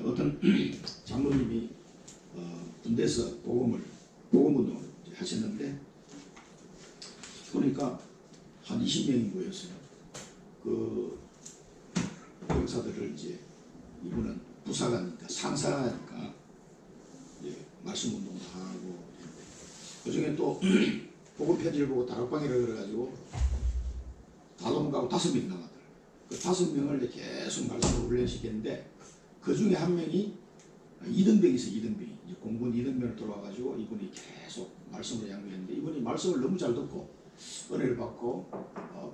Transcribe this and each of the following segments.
어떤 장로님이 군대에서 복음운동을 하셨는데 보니까 한 20명이 모였어요. 그 병사들을 이제 이분은 부사관이니까 상사니까 말씀 운동도 하고 그 중에 또 복음 편지를 보고 다락방이라 그래가지고 다도문가고 5명이 나가더라고요. 그 5명을 계속 말씀을 훈련시켰는데 그 중에 한 명이 이등병이 있어요. 이등병이 이제 공군 이등병을 들어와가지고 이분이 계속 말씀을 양육했는데 이분이 말씀을 너무 잘 듣고 은혜를 받고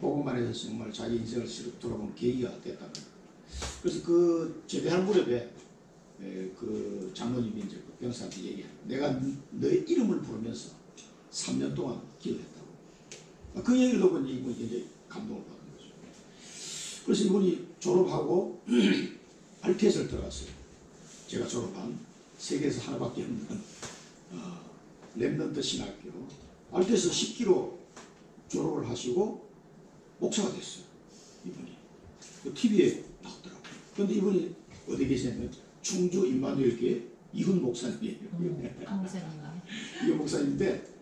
복음만 해서 정말 자기 인생을 돌아보는 계기가 됐다는 거예요. 그래서 그 제대한 무렵에 그 장로님이 이제 그 병사한테 얘기해요. 내가 너의 이름을 부르면서 3년 동안 기도했다고. 그 얘기를 듣고는 이분이 굉장히 감동을 받은 거죠. 그래서 이분이 졸업하고 RTS를 들어갔어요. 제가 졸업한 세계에서 하나밖에 없는 랩넌트 신학교 RTS 10km 졸업을 하시고 목사가 됐어요. 이분이 그 TV에 나왔더라고요. 그런데 이분이 어디 계시냐면 충주 임마누엘교회 이훈 목사님이에요. 이 목사님인데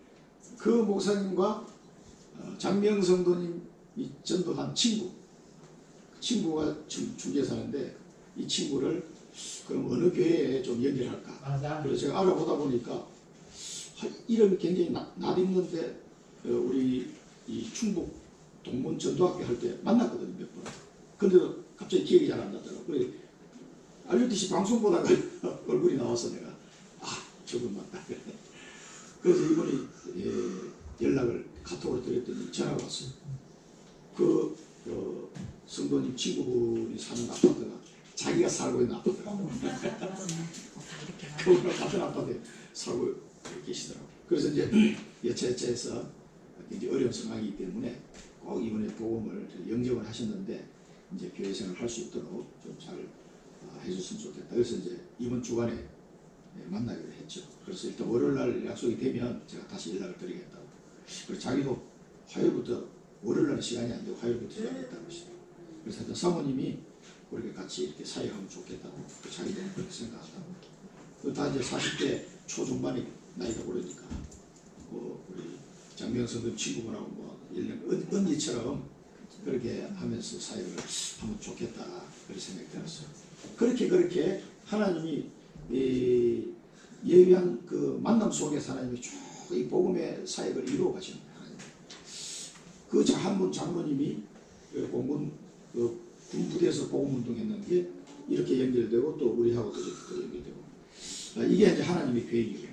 그 목사님과 장명 성도님이 전도한 친구가 충주에 사는데 이 친구를 그럼 어느 교회에 좀 연결할까? 그래서 제가 알아보다 보니까 이름이 굉장히 낯익는데 우리 이 충북 동문 전도학교 할 때 만났거든요, 몇 번. 근데도 갑자기 기억이 잘 안 나더라고요. 그래 알려듯이 방송 보다가 얼굴이 나와서 내가 저분 맞다. 그래서 이분이 연락을 카톡으로 드렸더니 전화가 왔어요. 그 성도님 친구분이 사는 아파트가 자기가 살고 있는 아파트라고. 그분과 같은 아파트에 살고 계시더라고요. 그래서 이제 여차여차해서 굉장히 어려운 상황이기 때문에 꼭 이번에 복음을 영접을 하셨는데 이제 교회 생활을 할 수 있도록 좀 잘 해줬으면 좋겠다. 그래서 이제 이번 주간에 만나기로 했죠. 그래서 일단 월요일날 약속이 되면 제가 다시 연락을 드리겠다고. 그리고 자기도 화요일부터 월요일날 시간이 안 되고 화요일부터 시작했다고 하시더라고요. 그래서 하여튼 사모님이 우리가 같이 이렇게 사역하면 좋겠다고 자기도 그렇게 생각한다고. 다 이제 40대 초중반에 나이가 오르니까 우리 장명선 친구분하고 뭐 언니처럼 그렇게 하면서 사역을 하면 좋겠다 그런 생각이 들었어요. 그렇게 하나님이 예비한 그 만남 속에서 하나님이 쭉 이 복음의 사역을 이루어 가시는 거예요. 그 한 분 장로님이 공군 군부대에서 복음 운동했는 게 이렇게 연결되고 또 우리하고도 이렇게 연결되고 이게 이제 하나님의 계획이에요.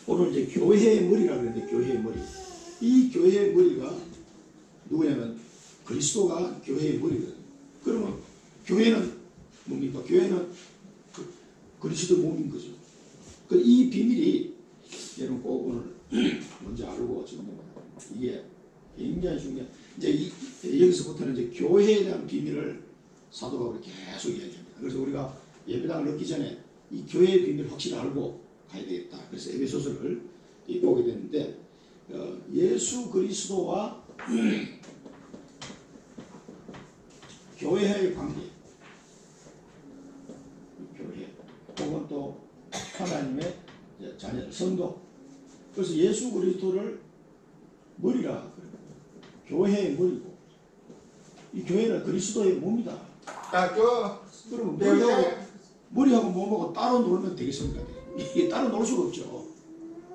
오늘 이제 교회의 머리라고 그러는데 교회의 머리. 이 교회의 머리가 누구냐면 그리스도가 교회의 머리거든요. 그러면 교회는 뭡니까? 교회는 그리스도 몸인 거죠. 이 비밀이 여러분 꼭 오늘 먼저 알고 지금 이게 굉장히 중요한. 이제 여기서부터는 이제 교회에 대한 비밀을 사도 바울이 계속 이야기합니다. 그래서 우리가 예배당을 넣기 전에 이 교회의 비밀을 확실히 알고 가야 되겠다. 그래서 에베소서를 보게 되는데 예수 그리스도와 교회의 관계, 교회, 혹은 또 하나님의 자녀, 성도. 그래서 예수 그리스도를 머리라 그래요. 교회의 머리고, 이 교회는 그리스도의 몸이다. 그러면 머리하고 몸하고 따로 놀면 되겠습니까? 이게 따로 놀 수가 없죠.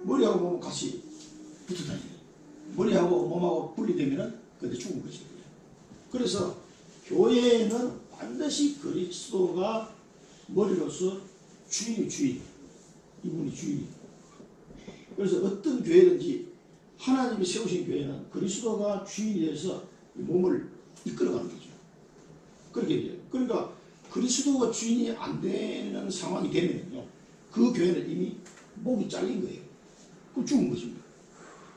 머리하고 몸은 같이 붙어 다니는. 머리하고 몸하고 분리되면은 그때 죽은 거죠. 그래서 교회에는 반드시 그리스도가 머리로서 주인. 이분이 주인. 그래서 어떤 교회든지 하나님이 세우신 교회는 그리스도가 주인이 돼서 몸을 이끌어가는 거죠. 그렇게 돼요. 그러니까 그리스도가 주인이 안 되는 상황이 되면요, 그 교회는 이미 목이 잘린 거예요. 그럼 죽은 것입니다.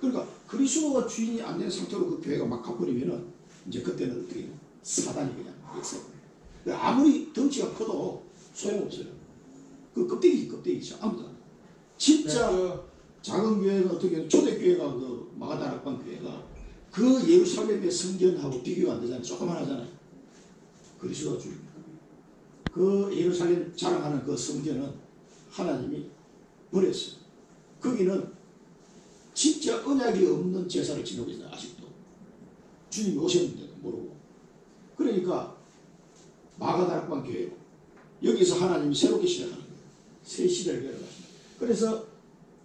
그러니까 그리스도가 주인이 안 되는 상태로 그 교회가 막 가버리면은 이제 그때는 어떻게 해요? 사단이 그냥 역사해요. 아무리 덩치가 커도 소용없어요. 그 껍데기죠. 아무도 안 해요. 진짜 작은 교회가 어떻게 해요? 초대교회가 그 마가다락방 교회가 그 예루살렘의 성전하고 비교가 안 되잖아요. 조그만 하잖아요. 그리스도가 주인입니다. 그 예루살렘 자랑하는 그 성전은 하나님이 버렸어요. 거기는 진짜 언약이 없는 제사를 지내고 있어요. 아직도 주님이 오셨는데도 모르고. 그러니까 마가다락방 교회로 여기서 하나님이 새롭게 시작하는 거예요. 새 시대를 열어가십니다. 그래서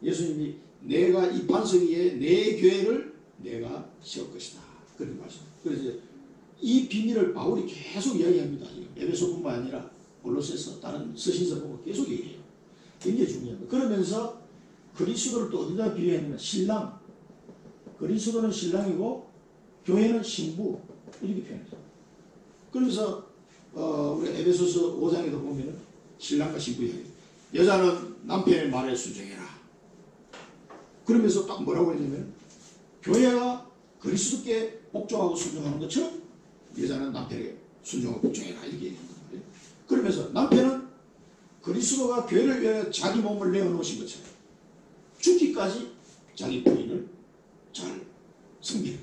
예수님이 내가 이 반석 위에 내 교회를 내가 세울 것이다. 그렇게 말씀. 그래서 이 비밀을 바울이 계속 이야기합니다. 에베소뿐만 아니라 골로새서 다른 서신서 보고 계속 얘기해요. 굉장히 중요합니다. 그러면서 그리스도를 또 어디다 비유했냐면 신랑. 그리스도는 신랑이고 교회는 신부. 이렇게 표현했어요. 그러면서 우리 에베소서 5장에도 보면은 신랑과 신부 이야기. 여자는 남편의 말에 순종해라. 그러면서 딱 뭐라고 했냐면 교회가 그리스도께 복종하고 순종하는 것처럼 여자는 남편에게 순종하고 복종해라. 이렇게 얘기한단 말이에요. 그러면서 남편은 그리스도가 교회를 위해 자기 몸을 내어놓으신 것처럼 죽기까지 자기 부인을 잘 섬기라.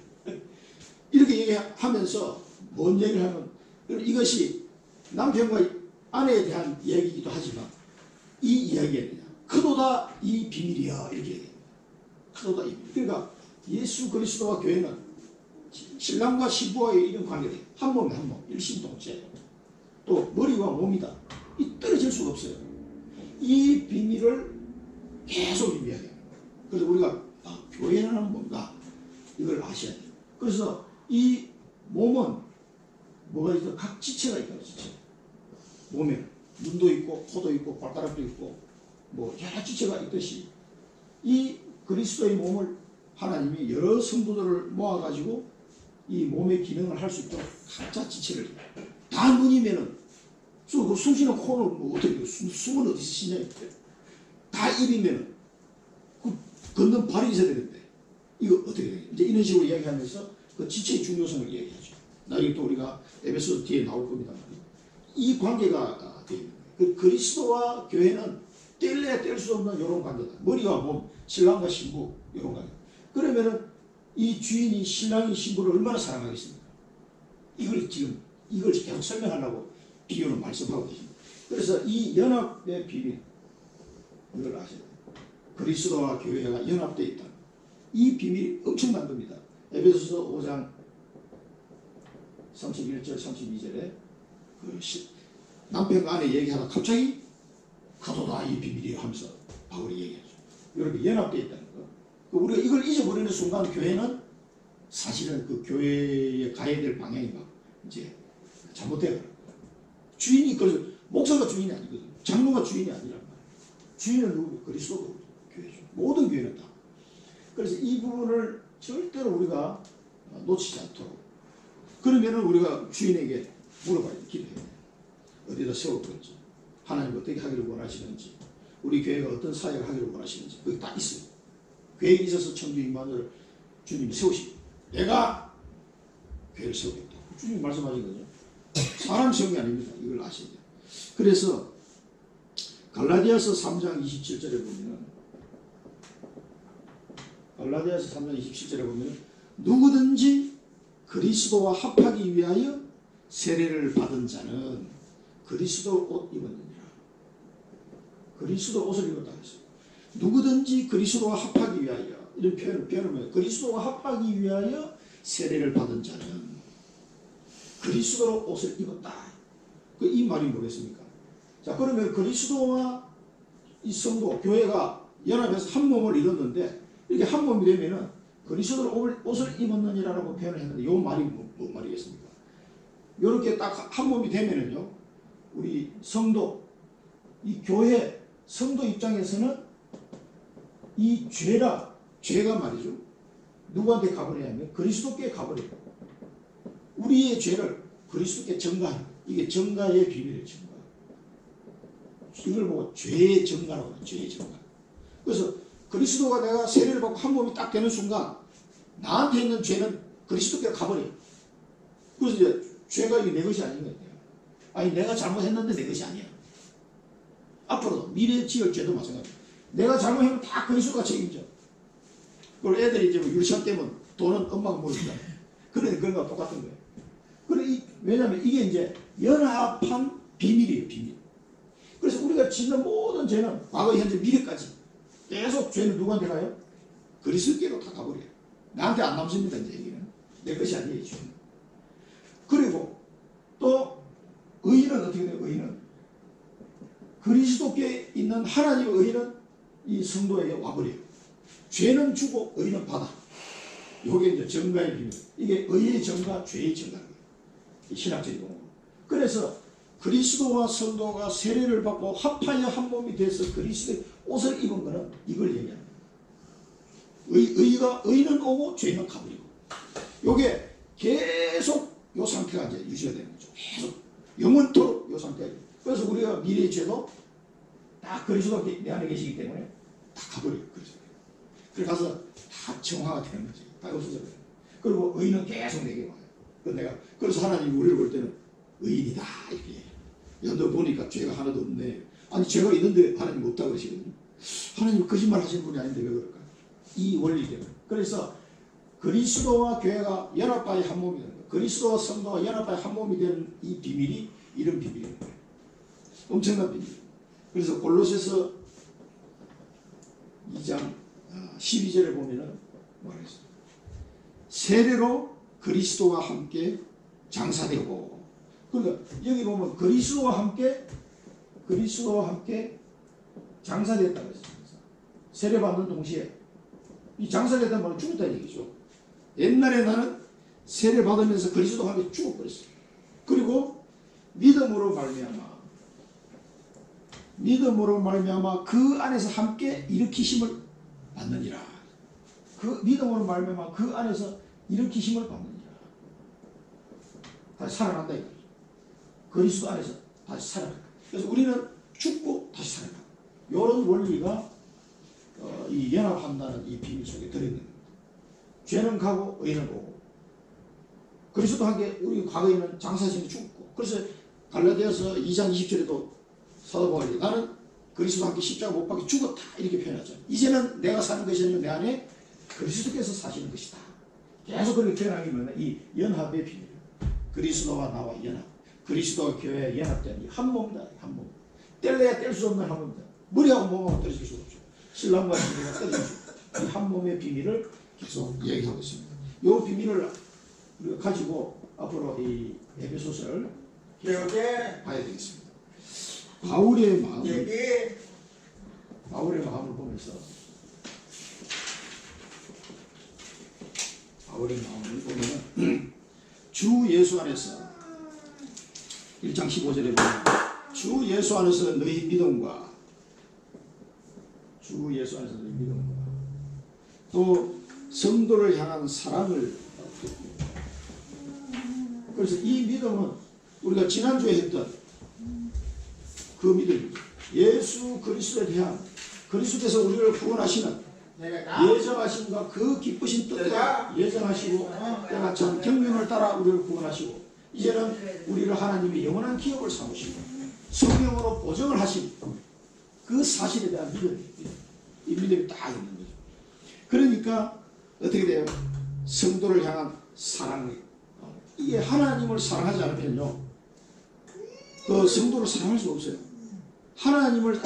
이렇게 얘기하면서 뭔 얘기를 하면 이것이 남편과 아내에 대한 이야기이기도 하지만 이 이야기는 크도다 이 비밀이야 이렇게 얘기합니다. 크도다 이 비밀. 그러니까 예수 그리스도와 교회는 신랑과 신부와의 이런 관계다. 한 몸에 한 몸, 일심동체. 또 머리와 몸이다. 이 떨어질 수가 없어요. 이 비밀을 계속 이야기합니다. 그래서 우리가 교회는 뭔가 이걸 아셔야 돼요. 그래서 이 몸은 뭐가 있어? 각 지체가 있다. 지체. 몸에 눈도 있고 코도 있고 발가락도 있고 뭐 여러 지체가 있듯이 이 그리스도의 몸을 하나님이 여러 성도들을 모아가지고 이 몸의 기능을 할 수 있도록 각자 지체를 다 눈이면은 숨 쉬는 코는 뭐 어떻게 숨은 어디서 쉬냐 다 입이면은 그 걷는 발이 있어야 되는데 이거 어떻게 돼요? 이제 이런 식으로 이야기하면서 그 지체의 중요성을 이야기하죠. 나중에 또 우리가 에베소 뒤에 나올 겁니다. 이 관계가 되어 있는 거예요. 그 그리스도와 교회는 뗄래야 뗄 수 없는 이런 관계다. 머리와 몸, 신랑과 신부 이런 관계. 그러면은 이 주인이 신랑이 신부를 얼마나 사랑하겠습니까? 이걸 계속 설명하려고 비유는 말씀하고 계십니다. 그래서 이 연합의 비밀 이걸 아셔야 돼요. 그리스도와 교회가 연합되어 있다. 이 비밀이 엄청난 겁니다. 에베소서 5장 31절 32절에 남편과 아내 얘기하다 갑자기 가도다 이 비밀이에요 하면서 바울이 얘기하죠. 이렇게 연합되어 있다는 거. 우리가 이걸 잊어버리는 순간 교회는 사실은 그 교회에 가야 될 방향이 막 이제 잘못되어 가는 거예요. 주인이 그래서 목사가 주인이 아니거든. 장로가 주인이 아니란 말이에요. 주인은 누구? 그리스도가 교회죠. 모든 교회는 다. 그래서 이 부분을 절대로 우리가 놓치지 않도록. 그러면은 우리가 주인에게 물어봐야 돼. 기도해야 돼. 어디다 세울 건지, 하나님 어떻게 하기를 원하시는지, 우리 교회가 어떤 사역을 하기를 원하시는지, 그게 다 있어요. 계획이 있어서 청주 임마누엘 주님이 세우시고, 내가 교회를 세우겠다. 주님이 말씀하신 거죠. 사람 세운 게 아닙니다. 이걸 아셔야 돼요. 그래서 갈라디아서 3장 27절에 보면, 갈라디아서 3장 27절에 보면, 누구든지 그리스도와 합하기 위하여 세례를 받은 자는 그리스도 옷 입었느니라. 그리스도 옷을 입었다 했어요. 누구든지 그리스도와 합하기 위하여, 이런 표현을 그리스도와 합하기 위하여 세례를 받은 자는 그리스도로 옷을 입었다. 이 말이 뭐겠습니까? 자, 그러면 그리스도와 이 성도, 교회가 연합해서 한 몸을 이뤘는데, 이렇게 한 몸이 되면은 그리스도로 옷을 입었느니라고 표현을 했는데, 이 말이 뭔 말이겠습니까? 이렇게 딱 한 몸이 되면은요, 우리 성도, 이 교회, 성도 입장에서는 이 죄가 말이죠. 누구한테 가버리냐면 그리스도께 가버려요. 우리의 죄를 그리스도께 전가하는, 이게 전가의 비밀이에요. 전가. 이걸 보고 죄의 전가라고 해요. 죄의 전가. 그래서 그리스도가 내가 세례를 받고 한 몸이 딱 되는 순간 나한테 있는 죄는 그리스도께 가버려요. 그래서 이제 죄가 이게 내 것이 아닌 거예요. 아니 내가 잘못했는데 내 것이 아니야. 앞으로도 미래에 지을 죄도 마찬가지예요. 내가 잘못하면 다 그리스도가 책임져. 그리고 애들이 이제 유치원 때면 돈은 엄마가 모르잖아요. 그런 거 똑같은 거예요. 왜냐하면 이게 이제 연합한 비밀이에요, 비밀. 그래서 우리가 짓는 모든 죄는 과거, 현재, 미래까지 계속 죄는 누구한테 가요? 그리스도께로 다 가버려요. 나한테 안 남습니다, 이제 얘기는. 내 것이 아니에요, 죄는. 그리고 또 의인은 어떻게 돼요? 의인은 그리스도께 있는 하나님의 의인은 이 성도에게 와버려요. 죄는 주고 의인은 받아. 이게 이제 정가의 비밀. 이게 의의 정가, 죄의 정가는 거예요. 신학적인 용어. 그래서 그리스도와 성도가 세례를 받고 합하여 한 몸이 돼서 그리스도의 옷을 입은 거는 이걸 얘기하는 거예요. 의는 오고 죄는 가버리고. 이게 계속 이 상태가 이제 유지가 되는 거죠. 계속 영원토록 이 상태가. 그래서 우리가 미래의 죄도 다 그리스도가 내 안에 계시기 때문에 다 가버려요. 그래서 가서 다 정화가 되는 거지. 다 없어져요. 그리고 의인은 계속 내게 와요. 그래서 하나님이 우리를 볼 때는 의인이다 이렇게. 야, 너 보니까 죄가 하나도 없네. 아니 죄가 있는데 하나님 없다고 그러시거든요. 하나님 거짓말 하시는 분이 아닌데 왜 그럴까요? 이 원리 때문에. 그래서 그리스도와 교회가 연합하여 한 몸이 되는 거예요. 그리스도와 성도가 연합하여 한 몸이 되는 이 비밀이 이런 비밀인 거예요. 엄청난 비밀. 그래서 골로새서 2장 12절에 보면은 뭐라 했어요? 세례로 그리스도와 함께 장사되고. 그러니까 여기 보면 그리스도와 함께 장사됐다고 했습니다. 세례 받는 동시에 이 장사됐다는 말은 죽었다는 얘기죠. 옛날에 나는 세례 받으면서 그리스도와 함께 죽어버렸어요. 그리고 믿음으로 말미암아 그 안에서 함께 일으키심을 받느니라. 그 믿음으로 말미암아 그 안에서 일으키심을 받느니라. 다시 살아난다 이거죠. 그리스도 안에서 다시 살아난다. 그래서 우리는 죽고 다시 살아난다. 이런 원리가 이 연합한다는 이 비밀 속에 들어있는 겁니다. 죄는 가고 의는 오고. 그리스도와 함께 우리 과거에는 장사진이 죽었고. 그래서 갈라디아서 2장 20절에도 사도 바울이 나는 그리스도와 함께 십자가 못 박혀 죽었다 이렇게 표현하죠. 이제는 내가 사는 것이 아니라 내 안에 그리스도께서 사시는 것이다. 계속 그렇게 표현하기 때문에 이 연합의 비밀. 그리스도와 나와 연합. 그리스도와 교회에 연합된 이 한 몸이다. 한 몸. 뗄래야 뗄 수 없는 한 몸이다. 머리하고 몸하고 떨어질 수 없죠. 신랑과 신부가 떨어질 수 없죠. 이 한 몸의 비밀을 계속 얘기하고 있습니다. 이 비밀을 우리가 가지고 앞으로 이 에베소서를 봐야 되겠습니다. 바울의 마음을 보면서 주 예수 안에서 1장 15절에 보면 주 예수 안에서 너희 믿음과 또 성도를 향한 사랑을, 그래서 이 믿음은 우리가 지난주에 했던 그 믿음입니다. 예수 그리스도에 대한 그리스도께서 우리를 구원하시는 예정하심과 그 기쁘신 뜻대로 예정하시고 때가 참 경륜을 따라 우리를 구원하시고 이제는 우리를 하나님의 영원한 기업을 삼으시고 성령으로 보증을 하신 그 사실에 대한 믿음이, 이 믿음이 딱 있는 거죠. 그러니까 어떻게 돼요? 성도를 향한 사랑이, 이게 하나님을 사랑하지 않으면요 그 성도를 사랑할 수가 없어요. 하나님의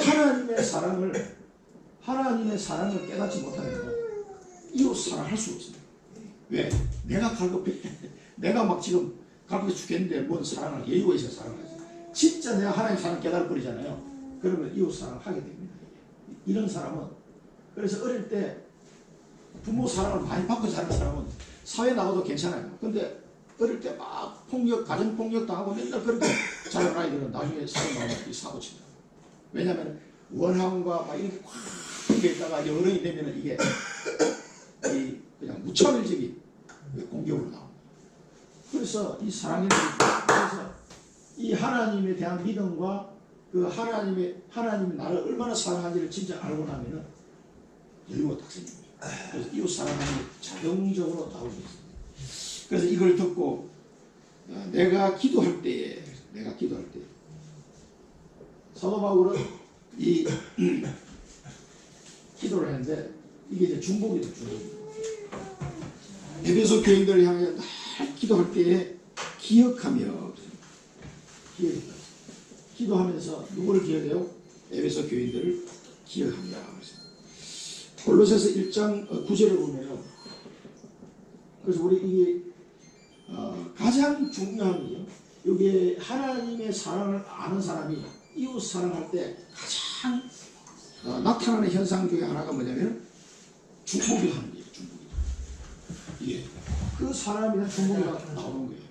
사랑을 깨닫지 못하면 이웃 사랑할 수 없습니다. 왜? 내가 내가 막 지금 갈급해 죽겠는데 뭔 사랑을 여유가 있어 사랑하지. 진짜 내가 하나님 사랑 깨달아 버리잖아요. 그러면 이웃 사랑을 하게 됩니다. 이런 사람은, 그래서 어릴 때 부모 사랑을 많이 받고 자란 사람은 사회 나가도 괜찮아요. 근데 어릴 때 막 가정폭력 당하고 맨날 그렇게 자란 아이들은 나중에 사회 나가면 사고 친다. 왜냐하면 원함과 막 이렇게 확 있다가 어른이 되면 이게 그냥 무차별적인 공격으로 나옵니다. 그래서 이 사랑의 그래서 이 하나님에 대한 믿음과 그 하나님이 나를 얼마나 사랑하는지를 진짜 알고 나면은 여유가 딱 생깁니다. 그래서 이웃 사랑하는 게 자동적으로 나오게 있습니다. 그래서 이걸 듣고 내가 기도할 때에 사도 바울은 이 기도를 했는데 이게 이제 중복이에요. 에베소 교인들을 향해 날 기도할 때에 기억하며 기도하면서 누구를 기억해요? 에베소 교인들을 기억합니다. 골로새서 1장 9절을 보면은, 그래서 우리 이게 가장 중요한 게요, 여기에 하나님의 사랑을 아는 사람이 이웃 사랑할 때 가장 나타나는 현상 중에 하나가 뭐냐면 중보기도 하는 거예요. 중보기도. 이게 그 사람에 대한 중보기도가 나오는 거예요.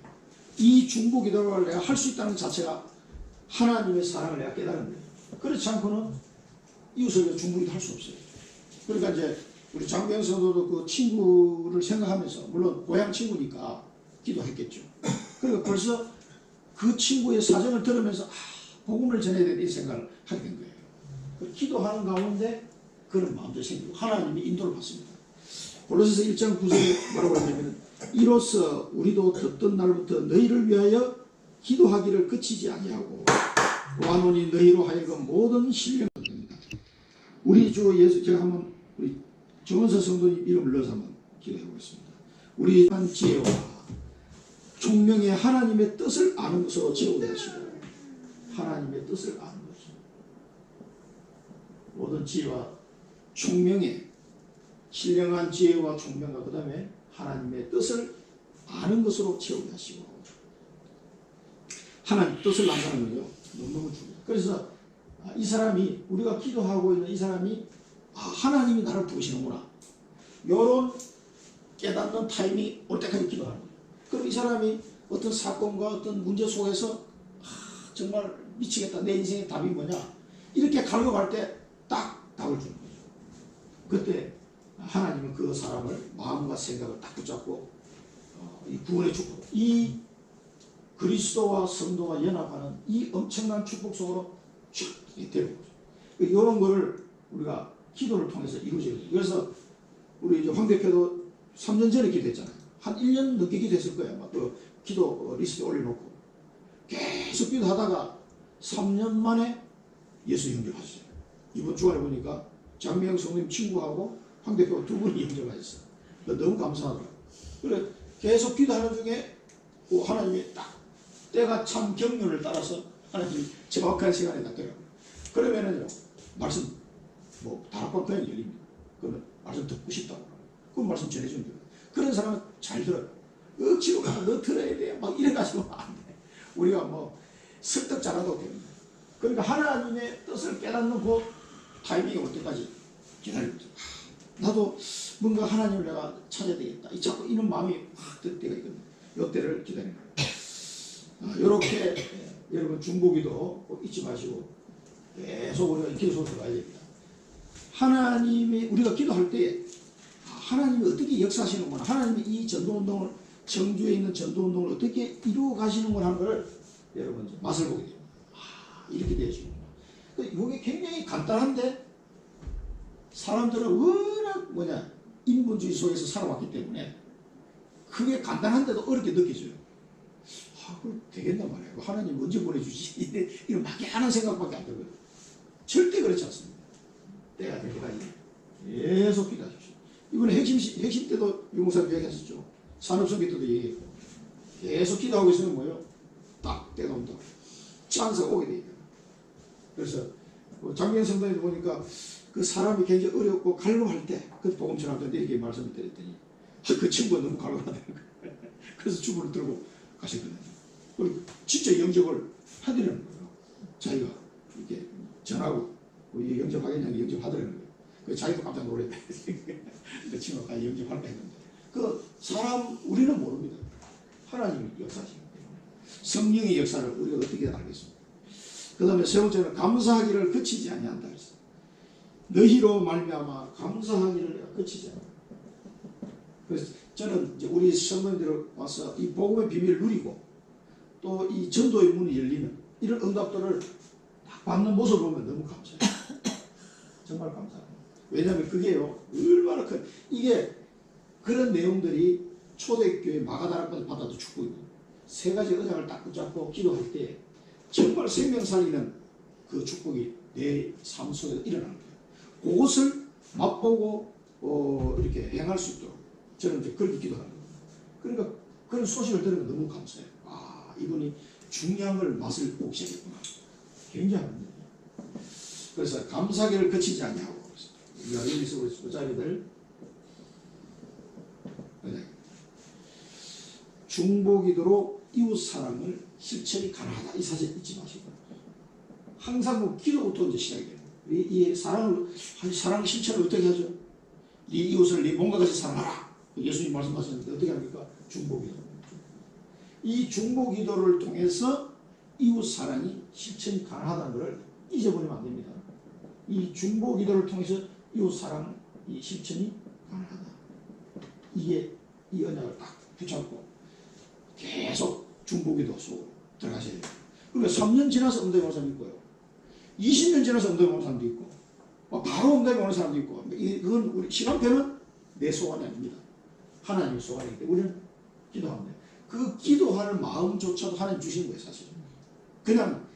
이 중보기도를 내가 할 수 있다는 자체가 하나님의 사랑을 내가 깨달은 거예요. 그렇지 않고는 이웃을 위해 중보기도 할 수 없어요. 그러니까 이제 우리 장병 성도도 그 친구를 생각하면서, 물론 고향 친구니까 기도했겠죠. 그러니까 벌써 그 친구의 사정을 들으면서 복음을 전해야 되는 이 생각을 하게 된 거예요. 기도하는 가운데 그런 마음도 생기고 하나님이 인도를 받습니다. 골로새서 1장 9절에 뭐라고 하냐면, 이로써 우리도 듣던 날부터 너희를 위하여 기도하기를 그치지 아니하고 완원히 너희로 하여금 모든 신령을 됩니다. 우리 주 예수, 제가 한번 우리 정원서 성도님 이름을 넣어서 한번 기도해 보겠습니다. 우리 한 지혜와 총명의 하나님의 뜻을 아는 것으로 채우게 하시고, 하나님의 뜻을 아는 것으로 모든 지혜와 총명의 신령한 지혜와 총명과 그 다음에 하나님의 뜻을 아는 것으로 채우게 하시고, 하나님 뜻을 안다는 거죠. 너무너무 중요해요. 그래서 이 사람이, 우리가 기도하고 있는 이 사람이 하나님이 나를 부르시는구나, 요런 깨닫는 타임이 올 때까지 기도하는 거예요. 그럼 이 사람이 어떤 사건과 어떤 문제 속에서 정말 미치겠다, 내 인생의 답이 뭐냐, 이렇게 갈급할 때 딱 답을 주는 거죠. 그때 하나님은 그 사람을 마음과 생각을 딱 붙잡고 이 구원의 축복, 이 그리스도와 성도가 연합하는 이 엄청난 축복 속으로 쭉 데려오죠. 이런 거를 우리가 기도를 통해서 이루어져요. 그래서 우리 이제 황 대표도 3년 전에 기도했잖아요. 한 1년 넘게 기도했을 거예요. 막 그 기도 리스트에 올려놓고 계속 기도하다가 3년 만에 예수 영접하셨어요. 이번 주간에 보니까 장미영 성님 친구하고 황 대표 두 분이 영접하셨어요. 너무 감사하더라고요. 그래 계속 기도하는 중에 하나님이 딱 때가 참 경륜을 따라서 하나님이 정확한 시간에 닥더라고요. 그러면은요, 말씀 뭐 다락방 그냥 열립니다. 그러면 말씀 듣고 싶다고 그 말씀 전해주면 돼요. 그런 사람은 잘 들어요. 억지로 너 들어야 돼 막 이래가지고 안 돼. 우리가 뭐 설득 잘하도 됩니다. 그러니까 하나님의 뜻을 깨닫는 그 타이밍이 올 때까지 기다립니다. 나도 뭔가 하나님을 내가 찾아야 되겠다, 자꾸 이런 마음이 확 들 때가 있거든요. 이때를 기다리는 거예요. 이렇게 여러분 중보기도 꼭 잊지 마시고 계속 우리가 기도 속으로 들어가야 됩니다. 하나님이, 우리가 기도할 때 하나님이 어떻게 역사하시는구나, 하나님이 이 전도운동을, 청주에 있는 전도운동을 어떻게 이루어 가시는구나 하는 걸 여러분 맛을 보게 됩니다. 이렇게 되시구나. 이게 굉장히 간단한데 사람들은 워낙 인본주의 속에서 살아왔기 때문에 그게 간단한데도 어렵게 느껴져요. 그럼 되겠나 말이야. 하나님 언제 보내주지? 이런 막연한 생각밖에 안 들거든요. 절대 그렇지 않습니다. 때가 될 때까지 계속 기도하십시오. 이번에 핵심 때도 유목사님 얘기하셨죠. 산업성기 때도 얘기했고, 계속 기도하고 있으면 뭐예요? 딱 때가 온다. 찬스가 오게 돼요. 그래서 장면 성당에도 보니까 그 사람이 굉장히 어렵고 갈급할 때, 그 복음 전할 때 이렇게 말씀을 드렸더니 그 친구가 너무 갈급하다는 거예요. 그래서 주부를 들고 가셨거든요. 그리고 진짜 영접을 해드리는 거예요. 자기가 이렇게 전하고 영접하겠냐고 영접하더라는 거예요. 그 자기도 깜짝 놀랐대. 그 친구가 영접할까 했는데 그 사람 우리는 모릅니다. 하나님이 역사하시는 거예요. 성령의 역사를 우리가 어떻게 알겠습니까? 그 다음에 세 번째는 감사하기를 그치지 아니한다 했어요. 너희로 말미암아 감사하기를 그치지 않는다. 그래서 저는 이제 우리 성도님들 와서 이 복음의 비밀을 누리고 또 이 전도의 문이 열리는 이런 응답들을 받는 모습을 보면 너무 감사해요. 정말 감사합니다. 왜냐하면 그게요, 얼마나 큰, 이게 그런 내용들이 초대교회 마가다락방을 받아도 축복입니다. 세 가지 의장을 딱 붙잡고 기도할 때 정말 생명 살리는 그 축복이 내 삶 속에서 일어나는 거예요. 그것을 맛보고 이렇게 행할 수 있도록 저는 이제 그렇게 기도하는 거예요. 그러니까 그런 소식을 들으면 너무 감사해요. 이분이 중요한 걸 맛을 보기 시작했구나. 굉장합니다. 그래서 감사기를 거치지 아니하고 여기서 우리 부자리들 중보기도로 이웃사랑을 실천이 가능하다. 이 사실 잊지 마시고 항상 뭐 기도부터 이제 시작이 돼요. 이 사랑 실천을 어떻게 하죠? 네 이웃을 네 몸과 같이 사랑하라. 예수님 말씀하셨는데 어떻게 합니까? 중보기도. 이 중보기도를 통해서 이웃사랑이 실천이 가능하다는 것을 잊어버리면 안 됩니다. 이 중보기도를 통해서 이웃사랑 이 실천이 가능하다. 이게 이 언약을 딱 붙잡고 계속 중보기도 속으로 들어가셔야 돼요. 그러니까 3년 지나서 응답이 오는 사람도 있고요. 20년 지나서 응답이 오는 사람도 있고 바로 응답이 오는 사람도 있고 그건 우리 시간표는 내 소원이 아닙니다. 하나님의 소원이기 때문에 우리는 기도하면 돼요. 그 기도하는 마음조차도 하나님 주시는 거예요. 사실은. 그냥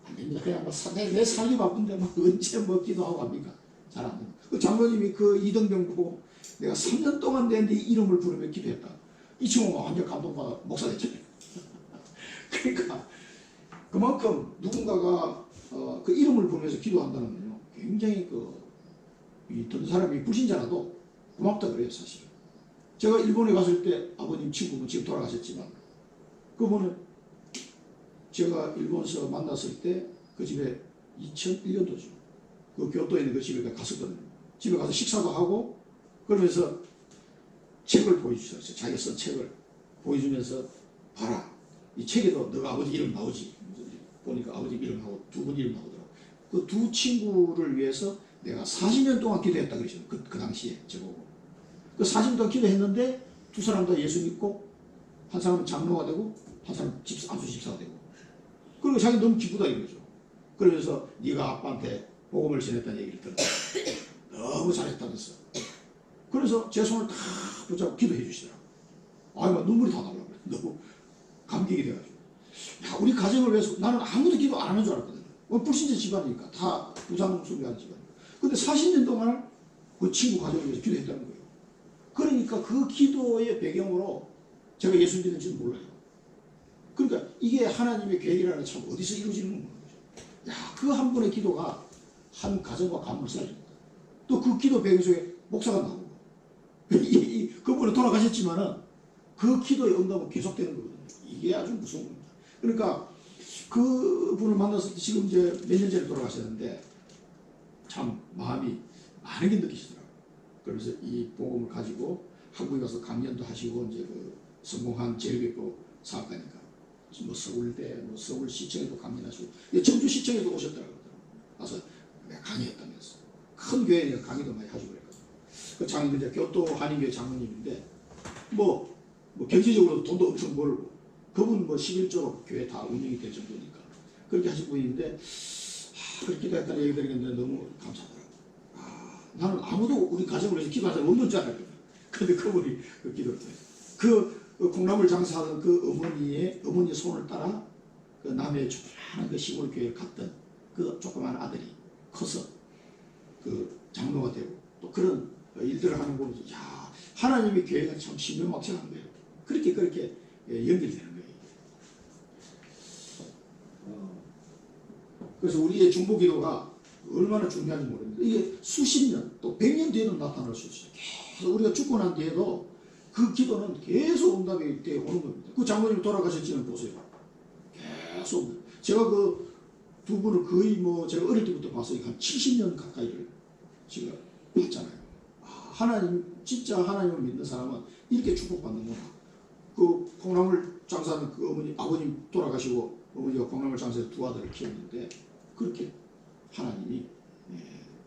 안 됩니다. 그냥 내 살기 바쁜데 언제 기도하고 합니까? 잘 안 됩니다. 그 장로님이 그 이등병 보고 내가 3년 동안 내 이름을 부르며 기도했다. 이 친구가 완전 감동받아 목사 됐잖아요. 그러니까 그만큼 누군가가 그 이름을 부르면서 기도한다는 건요. 굉장히 이 듣는 사람이 불신자라도 고맙다 그래요. 사실. 제가 일본에 갔을 때 아버님 친구분 지금 돌아가셨지만 그분은 제가 일본에서 만났을 때 그 집에 2001년도죠. 그 교토에 있는 그 집에 갔었거든요. 집에 가서 식사도 하고 그러면서 책을 보여주셨어요. 자기가 쓴 책을 보여주면서 봐라. 이 책에도 너가 아버지 이름 나오지. 보니까 아버지 이름하고 두 분 이름 나오더라고. 그 두 친구를 위해서 내가 40년 동안 기도했다 그러셨어요. 그 당시에 저보고. 그 40년 동안 기도했는데 두 사람 다 예수 믿고 한 사람은 장로가 되고 한 사람은 안수 집사가 되고. 그리고 자기 너무 기쁘다 이거죠. 그러면서 네가 아빠한테 복음을 전했다는 얘기를 들었어. 너무 잘했다면서. 그래서 제 손을 다 붙잡고 기도해 주시더라고. 막 눈물이 다 나오려고 그래. 너무 감격이 돼가지고. 야, 우리 가정을 위해서 나는 아무도 기도 안 하는 줄 알았거든. 불신자 집안이니까 다 부장 수비하는 집안이니까. 근데 40년 동안 그 친구 가정을 위해서 기도했다는 거예요. 그러니까 그 기도의 배경으로 제가 예수 믿는지는 몰라요. 그러니까 이게 하나님의 계획이라는 참 어디서 이루어지는 거죠. 야, 그 한 분의 기도가 한 가정과 가문을 살립니다. 또 그 기도 배경 속에 목사가 나오고 그분은 돌아가셨지만은 그 기도의 응답은 계속되는 거거든요. 이게 아주 무서운 겁니다. 그러니까 그 분을 만났을 때 지금 이제 몇 년 전에 돌아가셨는데 참 마음이 많은 게 느끼시더라고요. 그러면서 이 복음을 가지고 한국에 가서 강연도 하시고 이제 그 성공한 제일교육 사업가니까 뭐 서울대, 뭐 서울시청에도 강연하시고 청주시청에도 오셨더라고요. 가서 내가 강의했다면서 큰 교회에 강의도 많이 하시고 그랬거든요. 그 장로 이제 교토 한인교회 장로님인데 뭐 경제적으로 돈도 엄청 벌고 그분 11조로 교회 다 운영이 될 정도니까 그렇게 하신 분인데 그렇게 기도했다는 얘기 드리는데 너무 감사하더라고요. 나는 아무도 우리 가정을 위해서 기도할 사람 없는 줄 알았거든요. 그런데 그분이 그 기도를 했어요. 그 콩나물 장사하던 그 어머니의 손을 따라 그 남해 조그마한 그 시골 교회에 갔던 그 조그마한 아들이 커서 그 장로가 되고 또 그런 일들을 하는 거 보면서 야, 하나님의 교회가 참 신명막상한 거예요. 그렇게 연결되는 거예요. 그래서 우리의 중보기도가 얼마나 중요한지 모릅니다. 이게 수십 년 또 100년 뒤에도 나타날 수 있어요. 계속 우리가 죽고 난 뒤에도 그 기도는 계속 응답이 되어 오는 겁니다. 그 장모님 돌아가셨지만 보세요. 계속. 제가 그 두 분을 거의 제가 어릴 때부터 봤어요. 한 70년 가까이를 제가 봤잖아요. 하나님, 진짜 하나님을 믿는 사람은 이렇게 축복받는구나. 그 콩나물 장사하는 그 아버님 돌아가시고 어머니가 콩나물 장사해서 두 아들을 키웠는데 그렇게 하나님이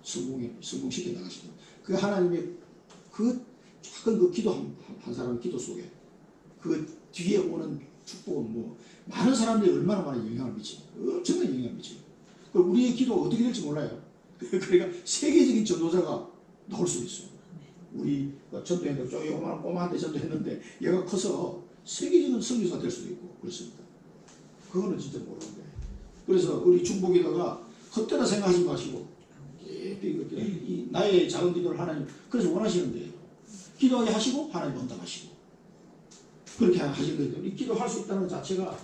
성공시켜 나가시고 그 하나님의 그 작은 그 기도 한 사람의 기도 속에 그 뒤에 오는 축복은 많은 사람들이 얼마나 많은 영향을 미치고 엄청난 영향을 미치고 우리의 기도가 어떻게 될지 몰라요. 그러니까 세계적인 전도자가 나올 수 있어요. 우리 전도했는데 조그마한 꼬마한테 전도했는데 얘가 커서 세계적인 선교사가 될 수도 있고 그렇습니다. 그거는 진짜 모르는 거예요. 그래서 우리 중보기도가 헛되다 생각하지 마시고 이 나의 작은 기도를 하나님 그래서 원하시는데 기도하게 하시고 하나님 응답하시고 그렇게 하신 거기 때문에 기도할 수 있다는 자체가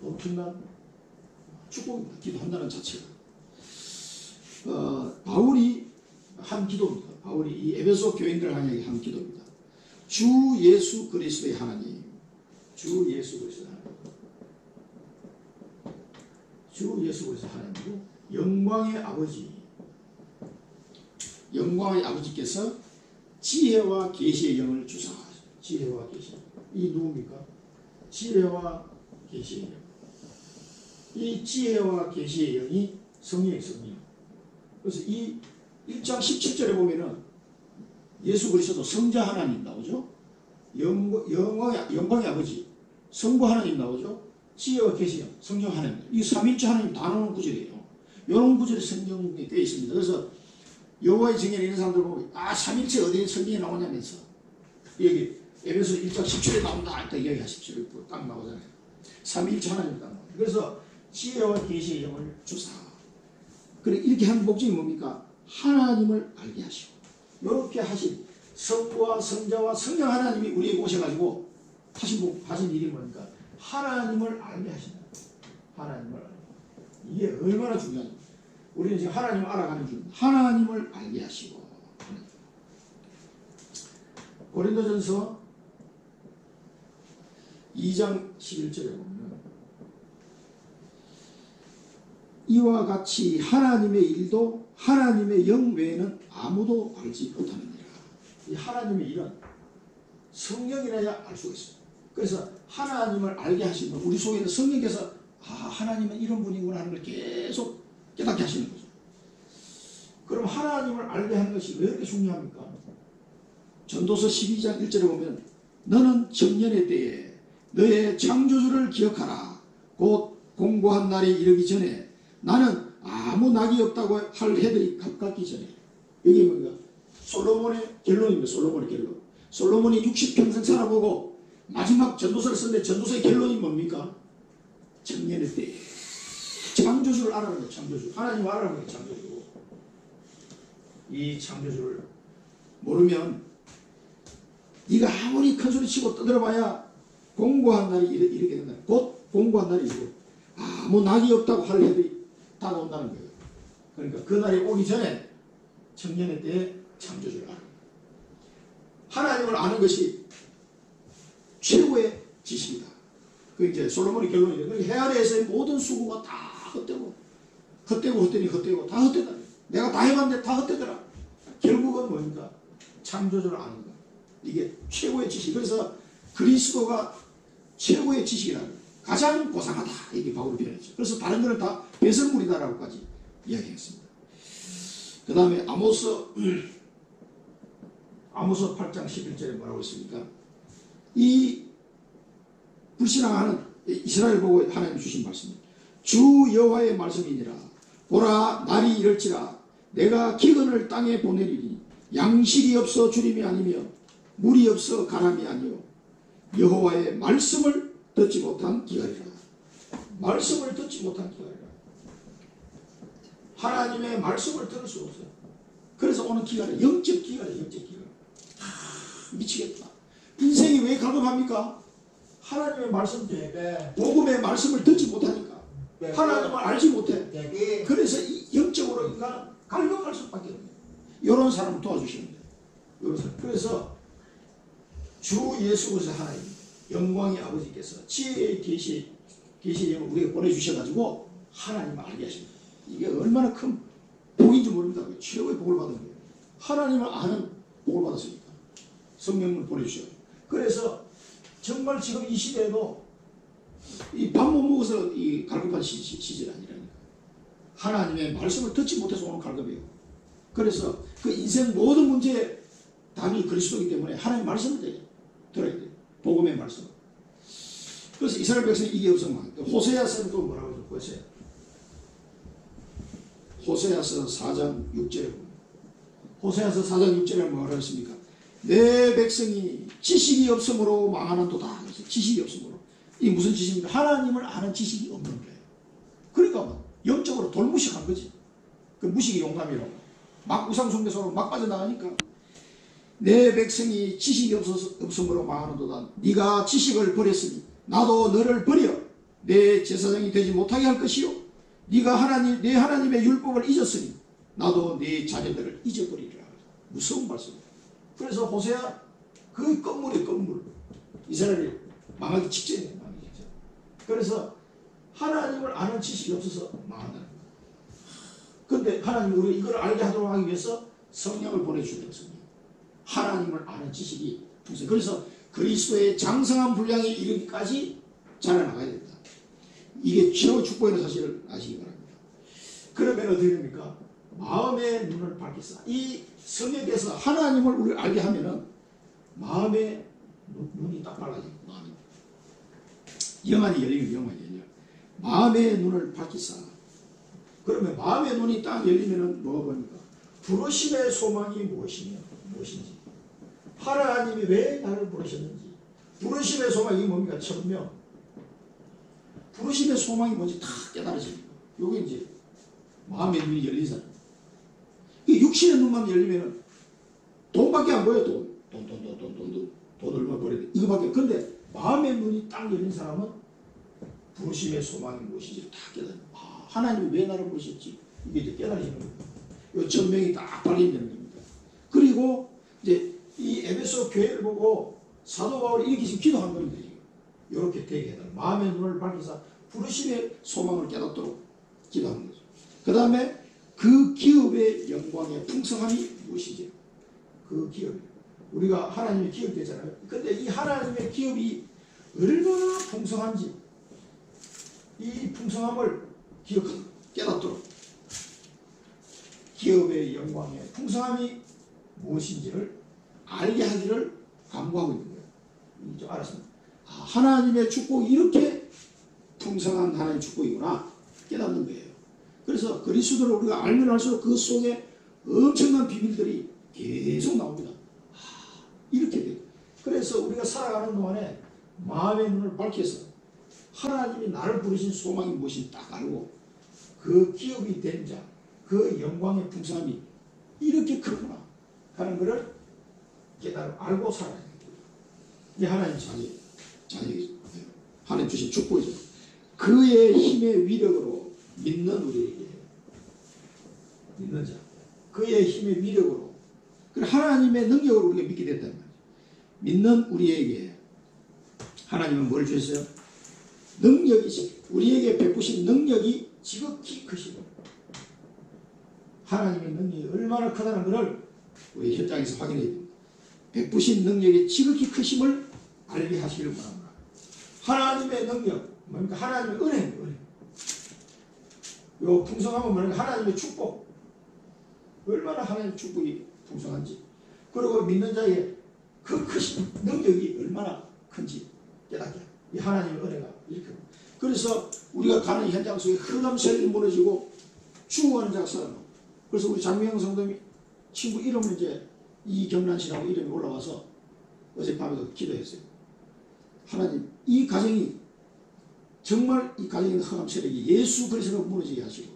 엄청난 축복입니다. 기도한다는 자체가. 바울이 한 기도입니다. 바울이 이 에베소 교인들을 향해 한 기도입니다. 주 예수 그리스도의 하나님, 주 예수 그리스도의 하나님, 주 예수 그리스도의 하나님이고 영광의 아버지, 영광의 아버지께서 지혜와 계시의 영을 주사. 지혜와 계시. 이 누굽니까? 지혜와 계시의 영. 이 지혜와 계시의 영이 성령의 성령. 그래서 이 1장 17절에 보면은 예수 그리스도 성자 하나님 나오죠. 영광의 아버지, 성부 하나님 나오죠. 지혜와 계시의 영, 성령 하나님. 이 삼위일체 하나님 다 나오는 구절이에요. 이런 구절이 성경에 꽤 있습니다. 그래서 여호와의 증인에 있는 사람들 보면 삼위일체 어디에 성경에 나오냐면서 여기 에베소 1장 10절에 나온다 딱 이야기하십시오. 딱 나오잖아요. 삼위일체 하나님 딱 나옵니다. 그래서 지혜와 계시의 영을 주사. 그래 이렇게 한 목적이 뭡니까? 하나님을 알게 하시고 이렇게 하신 성부와 성자와 성령 하나님이 우리에게 오셔가지고 하신 일이 뭡니까? 하나님을 알게 하신다. 하나님을 알게. 이게 얼마나 중요한지. 우리는 지금 하나님을 알아가는 중입니다. 하나님을 알게 하시고. 고린도전서 2장 11절에 보면 이와 같이 하나님의 일도 하나님의 영 외에는 아무도 알지 못하느니라. 이 하나님의 일은 성령이라야 알 수가 있습니다. 그래서 하나님을 알게 하시는 우리 속에 있는 성령께서 하나님은 이런 분이구나 하는 걸 계속 깨닫게 하시는 거죠. 그럼 하나님을 알게 하는 것이 왜 이렇게 중요합니까? 전도서 12장 1절에 보면 너는 청년의 때에 너의 창조주를 기억하라. 곧 공고한 날이 이르기 전에 나는 아무 낙이 없다고 할 해들이 가깝기 전에. 여기 뭡니까? 솔로몬의 결론입니다. 솔로몬의 결론. 솔로몬이 60평생 살아보고 마지막 전도서를 썼는데 전도서의 결론이 뭡니까? 청년의 때에 창조주를 알아는 거예요. 창조주. 하나님 알아는 거예요. 창조주. 이 창조주를 모르면 네가 아무리 큰 소리 치고 떠들어봐야 공고한 날이 이르게 된다. 곧 공고한 날이 이르고 아무 낙이 없다고 할 해들이 다가온다는 거예요. 그러니까 그 날이 오기 전에 청년의 때에 창조주를 아는 거예요. 하나님을 아는 것이 최고의 지식이다. 그 이제 솔로몬의 결론이죠. 해 아래에서의 모든 수고가 다 헛되고 헛되고 다 헛되다. 내가 다 해봤는데 다 헛되더라. 결국은 뭡니까? 창조주를 아는 거. 이게 최고의 지식. 그래서 그리스도가 최고의 지식이라는 거예요. 가장 고상하다. 이게 바울이 표현했죠. 그래서 다른 거는 다 배설물이다라고까지 이야기했습니다. 그 다음에 아모스 8장 11절에 뭐라고 했습니까? 이 불신앙하는 이스라엘 보고 하나님 주신 말씀입니다. 주 여호와의 말씀이니라. 보라 날이 이럴지라 내가 기근을 땅에 보내리니 양식이 없어 주림이 아니며 물이 없어 가람이 아니요 여호와의 말씀을 듣지 못한 기갈이라. 말씀을 듣지 못한 기갈이라. 하나님의 말씀을 들을 수 없어요. 그래서 오는 기갈이 영적 기갈이에요. 영적 기갈. 미치겠다. 인생이 왜 갈급합니까? 하나님의 말씀 때문에 복음의 말씀을 듣지 못하니까 하나님을 알지 못해. 그래서 영적으로 인간은 갈급할 수밖에 없네요. 이런 사람을 도와주시는 거예요. 그래서 주 예수 그리스도 하나님 영광의 아버지께서 지혜의 계시의 영을 우리에게 보내주셔가지고 하나님을 알게 하십니다. 이게 얼마나 큰 복인지 모릅니다. 최고의 복을 받은 거예요. 하나님을 아는 복을 받았으니까 성령을 보내주셔요. 그래서 정말 지금 이 시대에도 이 밥 못 먹어서 이 갈급한 시절이 아니라니까. 하나님의 말씀을 듣지 못해서 오는 갈급이에요. 그래서 그 인생 모든 문제에 답이 그리스도이기 때문에 하나님의 말씀을 들어야 돼요. 복음의 말씀. 그래서 이스라엘 백성이 이게 없으면 호세아서는 또 뭐라고 하죠? 호세아서 4장 6절에 보면 호세아서 4장 6절에 뭐라고 했습니까? 내 백성이 지식이 없으므로 망하는도다. 지식이 없으므로. 이게 무슨 지식입니까? 하나님을 아는 지식이 없는 거예요. 그러니까 뭐 영적으로 돌무식한 거지. 그 무식이 용감이라고. 막 우상숭배소로 막 빠져나가니까. 내 백성이 지식이 없으므로 망하는도다. 네가 지식을 버렸으니 나도 너를 버려 내 제사장이 되지 못하게 할 것이요 네가 내 하나님의 율법을 잊었으니 나도 네 자녀들을 잊어버리리라. 무서운 말씀입니다. 그래서 호세아 그 건물의 건물, 이스라엘이 망하기 직전이에요. 망하기 직전. 그래서 하나님을 아는 지식이 없어서 망한다는 거예요. 그런데 하나님이 우리가 이걸 알게 하도록 하기 위해서 성령을 보내주는 성령. 하나님을 아는 지식이 풍성. 그래서 그리스도의 장성한 분량에 이르기까지 자라나가야 됩니다. 이게 최고의 축복이라는 사실을 아시기 바랍니다. 그러면 어떻게 됩니까? 마음의 눈을 밝히사. 이 성령께서 하나님을 우리를 알게 하면은 마음의 눈이 딱 밝아져요. 마음이. 영안이 열리면 영안이 열려. 마음의 눈을 밝히사. 그러면 마음의 눈이 딱 열리면은 뭐가 보입니까? 부르심의 소망이 무엇인지. 하나님이 왜 나를 부르셨는지. 부르심의 소망이 뭡니까? 천명. 부르심의 소망이 뭔지 다 깨달아집니다. 요게 이제 마음의 눈이 열린 사람. 육신의 눈만 열리면 돈밖에 안 보여. 돈 얼마 벌어야 돼. 이거밖에. 근데 마음의 눈이 딱 열린 사람은 부르심의 소망이 무엇인지 다 깨달아요. 아, 하나님이 왜 나를 부르셨지? 이게 이제 깨달아지는 겁니다. 요 전명이 딱 발견되는 겁니다. 그리고 이제 이 에베소 교회를 보고 사도 바울이 이렇게 지금 기도한 겁니다. 이렇게 되게 해달라. 마음의 눈을 밝혀서 부르심의 소망을 깨닫도록 기도하는 거죠. 그 다음에 그 기업의 영광의 풍성함이 무엇이지? 그 기업. 우리가 하나님의 기업이 되잖아요. 근데 이 하나님의 기업이 얼마나 풍성한지 이 풍성함을 깨닫도록 기업의 영광의 풍성함이 무엇인지를 알게 하기를 간구하고 있는 거예요. 좀 알았습니다. 아, 하나님의 축복이 이렇게 풍성한 하나님의 축복이구나 깨닫는 거예요. 그래서 그리스도를 우리가 알면 알수록 그 속에 엄청난 비밀들이 계속 나옵니다. 아, 이렇게 돼요. 그래서 우리가 살아가는 동안에 마음의 눈을 밝혀서 하나님이 나를 부르신 소망이 무엇인지 딱 알고 그 기업이 된 자, 그 영광의 풍성함이 이렇게 크구나 하는 것을 알고 살아야 됩니다. 이게 하나님 자녀, 하나님 주신 축복이죠. 그의 힘의 위력으로 믿는 우리에게, 믿는 자, 그의 힘의 위력으로, 하나님의 능력으로 우리가 믿게 됐단 말이에요. 믿는 우리에게 하나님은 뭘 주셨어요? 능력이, 우리에게 베푸신 능력이 지극히 크시고, 하나님의 능력이 얼마나 크다는 것을 우리 현장에서 확인해야 됩니다. 베푸신 능력이 지극히 크심을 알게 하시기를 바랍니다. 하나님의 능력, 뭡니까? 하나님의 은혜. 요 풍성함은 뭐냐면 하나님의 축복. 얼마나 하나님의 축복이 풍성한지. 그리고 믿는 자의 그 크신 능력이 얼마나 큰지 깨닫게. 이 하나님의 은혜가 이렇게. 그래서 우리가 가는 현장 속에 흑암셀이 무너지고 죽어가는 자가 살아나고. 그래서 우리 장미영 성도님 친구 이름을 이제 이경란 씨라고 이름이 올라와서 어젯밤에도 기도했어요. 하나님, 이 가정이 정말 이 가정에 있는 흑암 세력이 예수 그리스도로 무너지게 하시고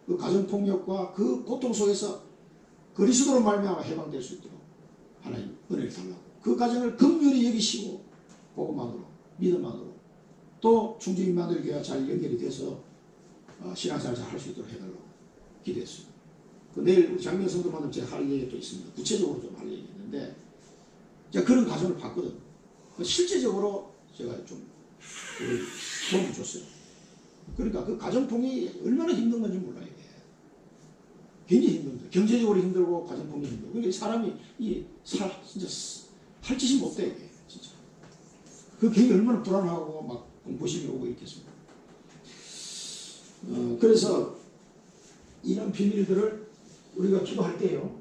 그 가정폭력과 그 고통 속에서 그리스도로 말미암아 해방될 수 있도록 하나님 은혜를 달라고 그 가정을 긍휼히 여기시고 복음만으로 믿음만으로 또 충주임마누엘 교회와 잘 연결이 돼서 신앙생활 잘 할 수 있도록 해달라고 기도했습니다. 내일 우리 장면 성도 만나면 제가 할 얘기가 또 있습니다. 구체적으로 좀 할 얘기 있는데 제가 그런 가정을 봤거든. 실제적으로 제가 좀 도움을 줬어요. 그러니까 그 가정폭이 얼마나 힘든 건지 몰라요. 이게. 굉장히 힘듭니다. 경제적으로 힘들고 가정폭이 힘들고. 그러니까 사람이 진짜 할 짓이 못 돼. 이게 진짜. 그 괜히 얼마나 불안하고 막 공포심이 오고 있겠습니까. 그래서 이런 비밀들을 우리가 기도할 때요.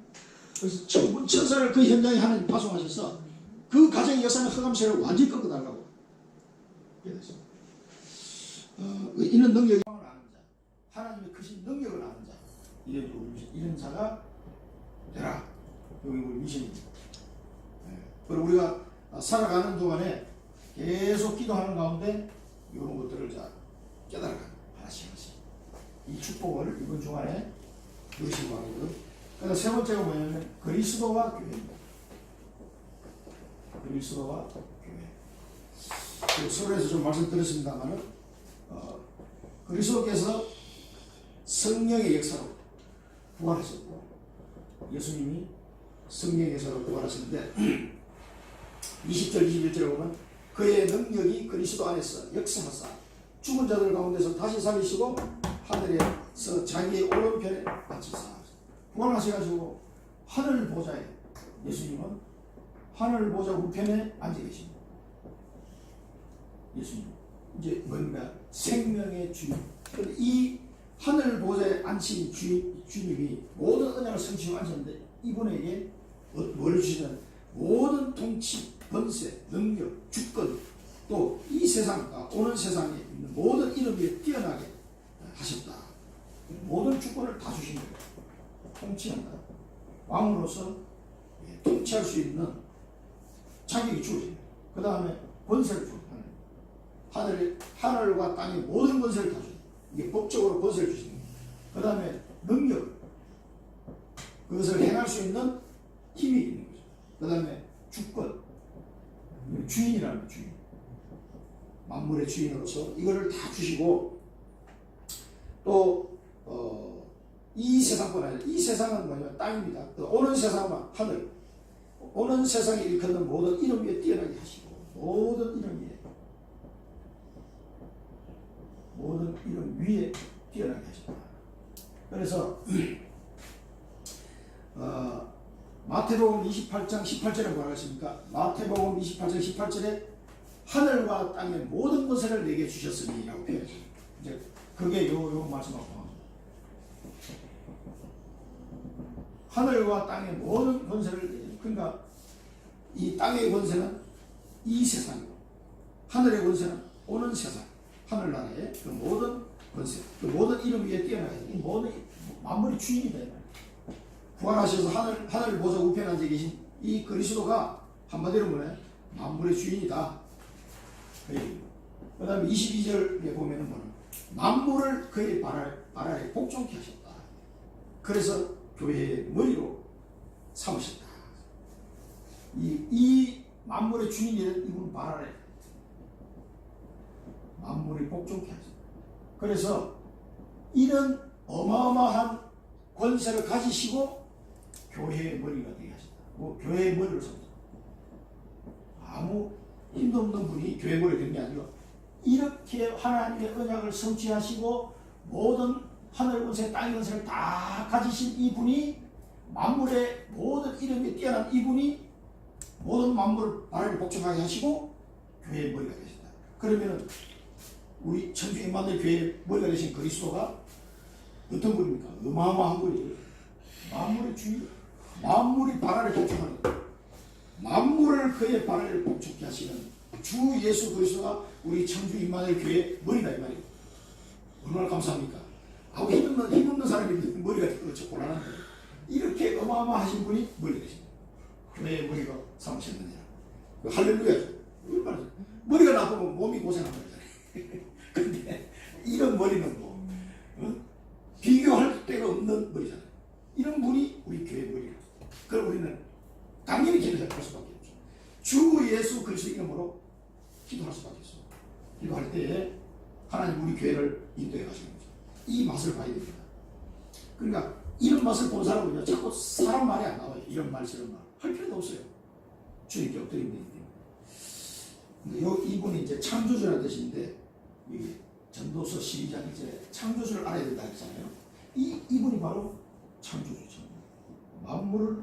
그래서 천사를 그 현장에 하나님 파송하셔서 그 가정의 역사는 흑암세를 완전히 꺾어달라고. 그래서 이런 능력을 아는 자, 하나님의 크신 능력을 아는 자, 이런 자가 되라. 여기 우리 미션입니다. 그리고 우리가 살아가는 동안에 계속 기도하는 가운데 이런 것들을 깨달아가는 하나씩. 이 축복을 이번 주간에 누리시고 하거든. 그래서 세 번째가 뭐냐면 그리스도와 교회입니다. 그리스도와 교회. 서울에서 좀 말씀드렸습니다만은 그리스도께서 성령의 역사로 부활하셨고, 예수님이 성령의 역사로 부활하셨는데 20절 21절에 보면 그의 능력이 그리스도 안에서 역사하사 죽은 자들 가운데서 다시 살리시고 하늘에서 자기의 오른편에 앉히사. 부활하셔가지고 하늘 보좌에, 예수님은 하늘 보좌 우편에 앉아 계십니다. 예수님 이제 뭔가 생명의 주인, 이 하늘 보좌에 앉힌 주님이 모든 언약을 성취하고 앉았는데, 이분에게 뭘 주시냐면 모든 통치, 권세, 능력, 주권, 또 이 세상과 오는 세상에 있는 모든 이름 위에 뛰어나게 하셨다. 모든 주권을 다 주신 거예요. 통치한다. 왕으로서 통치할 수 있는 자격이 주어집니다. 그 다음에 권세를 주어요. 하늘과 땅의 모든 권세를 다 주어요. 이게 법적으로 권세를 주시는 거예요. 그 다음에 능력, 그것을 행할 수 있는 힘이 있는 거죠. 그 다음에 주권, 주인이라는 주인, 만물의 주인으로서 이거를 다 주시고, 또 이 세상뿐 아니라, 이 세상은 뭐냐면 땅입니다. 오는 세상은 하늘, 오는 세상에 일컫는 모든 이름 위에 뛰어나게 하시고, 모든 이름 위에 뛰어나게 하신다. 그래서 마태복음 28장 18절에 뭐라고 했습니까? 마태복음 28장 18절에 하늘과 땅의 모든 것을 내게 주셨으니 라고 표현했어요. 이제 그게 요 말씀하고 합니다. 하늘과 땅의 모든 권세를, 그러니까 이 땅의 권세는 이 세상이고, 하늘의 권세는 오는 세상, 하늘나라의 그 모든 권세, 그 모든 이름 위에 뛰어나야 돼. 이 모든 만물의 주인이다. 부활하셔서 하늘 보좌 우편에 앉아 계신 이 그리스도가 한마디로 뭐냐? 만물의 주인이다. 그 다음에 22절에 보면은 뭐냐? 만물을 그의 발 아래 복종케 하셨다. 그래서 교회의 머리로 삼으셨다. 이 만물의 주인이란 이분 발 아래 만물이 복종케 하셨다. 그래서 이런 어마어마한 권세를 가지시고 교회의 머리가 되게 하신다. 교회의 머리를 삼다. 아무 힘도 없는 분이 교회 머리가 된 게 아니고, 이렇게 하나님의 언약을 성취하시고 모든 하늘 권세, 땅의 권세를 다 가지신 이분이, 만물의 모든 이름이 뛰어난 이분이 모든 만물을 발을 복종하게 하시고 교회의 머리가 되신다. 그러면은 우리 천주 임마누엘 교회의 머리가 되신 그리스도가 어떤 분입니까? 어마어마한 분이에요. 만물의 주인, 만물이 발 아래 복종하는 거예요. 만물을 그의 발 아래 복종케 하시는 주 예수 그리스도가 우리 천주 임마누엘 교회의 머리다, 이 말이에요. 얼마나 감사합니까? 아무 힘없는 사람이 머리가 그렇죠, 곤란한데, 이렇게 어마어마하신 분이 머리가 되십니다. 교회의 머리가 삼으셨느냐. 할렐루야죠. 얼마나 머리가 나쁘면 몸이 고생한 거잖아요. 근데 이런 머리는 뭐 비교할 데가 없는 머리잖아요. 이런 분이 우리 교회 머리예요. 그럼 우리는 당연히 기도할 수밖에 없죠. 주 예수 그리스도 이름으로 기도할 수밖에 없어요. 기도할 때에 하나님 우리 교회를 인도해 가시는 거죠. 이 맛을 봐야 됩니다. 그러니까 이런 맛을 본 사람은요, 자꾸 사람 말이 안 나와요. 이런 말 저런 말 할 필요도 없어요. 주님께 엎드리면 됩니다. 이분이 이제 창조주라는 뜻인데, 이 전도서 12장 이제 창조주를 알아야 된다 했잖아요. 이분이 바로 창조주죠. 만물을